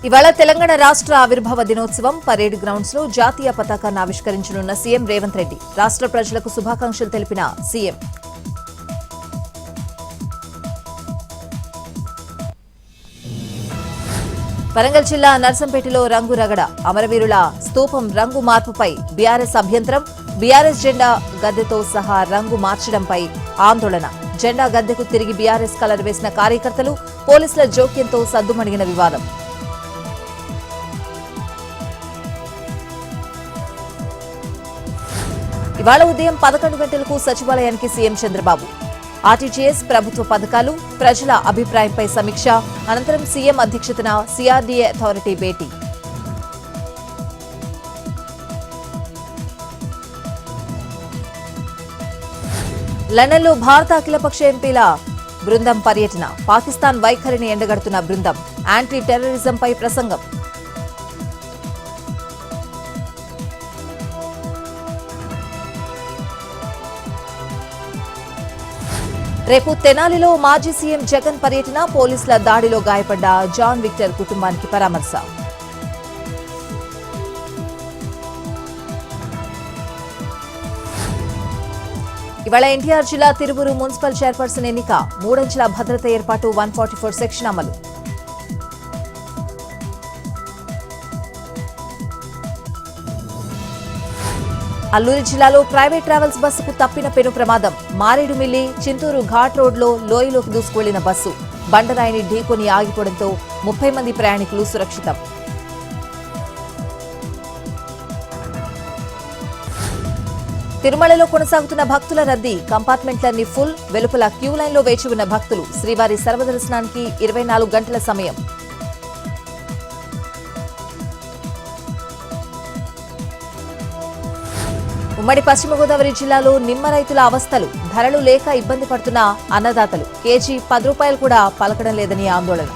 ఇవాళ తెలంగాణ రాష్ట్ర ఆవిర్భావ దినోత్సవం పరేడ్ గ్రౌండ్స్ లో జాతీయ పతాకాన్ని ఆవిష్కరించనున్న సీఎం రేవంత్ రెడ్డి రాష్ట్ర ప్రజలకు శుభాకాంక్షలు తెలిపిన సీఎం వరంగల్ జిల్లా నర్సంపేటలో రంగు రగడ అమరవీరుల స్తూపం రంగు మార్పుపై బీఆర్ఎస్ అభ్యంతరం బీఆర్ఎస్ జెండా గద్దెతో సహా రంగు మార్చడంపై ఆందోళన జెండా గద్దెకు తిరిగి బీఆర్ఎస్ కలర్ వేసిన కార్యకర్తలు పోలీసుల జోక్యంతో సద్దుమణిగిన వివాదం ఇవాళ ఉదయం 11 గంటలకు సచివాలయానికి సీఎం చంద్రబాబు ఆర్టీజీఎస్ ప్రభుత్వ పథకాలు ప్రజల అభిప్రాయంపై సమీక్ష అనంతరం సీఎం అధ్యక్షతన సీఆర్డీఏ అథారిటీ భేటీ లండన్లో భారత అఖిలపక్ష ఎంపీల బృందం పర్యటన పాకిస్తాన్ వైఖరిని ఎండగడుతున్న బృందం యాంటీ టెర్రరిజంపై ప్రసంగం రేపు తెనాలిలో మాజీ సీఎం జగన్ పర్యటన పోలీసుల దాడిలో గాయపడ్డ జాన్ విక్టర్ కుటుంబానికి పరామర్శ ఇవాళ ఎన్టీఆర్ జిల్లా తిరువురు మున్సిపల్ చైర్పర్సన్ ఎన్నిక 3 అంచెల భద్రత ఏర్పాటు 144 సెక్షన్ అమలు అల్లూరి జిల్లాలో ప్రైవేట్ ట్రావెల్స్ బస్సుకు తప్పిన పెను ప్రమాదం మారేడుమిల్లి చింతూరు ఘాట్ రోడ్లో లోయలోకి దూసుకువెళ్లిన బస్సు బండరాయిని ఢీకొని ఆగిపోవడంతో 30 మంది ప్రయాణికులు సురక్షితం తిరుమలలో కొనసాగుతున్న భక్తుల రద్దీ కంపార్ట్మెంట్లన్నీ ఫుల్ వెలుపల క్యూ లైన్లో వేచి ఉన్న భక్తులు శ్రీవారి సర్వదర్శనానికి 24 గంటల సమయం ఉమ్మడి పశ్చిమ గోదావరి జిల్లాలో నిమ్మ రైతుల అవస్థలు ధరలు లేక ఇబ్బంది పడుతున్న అన్నదాతలు కేజీ 10 రూపాయలు కూడా పలకడం లేదని ఆందోళన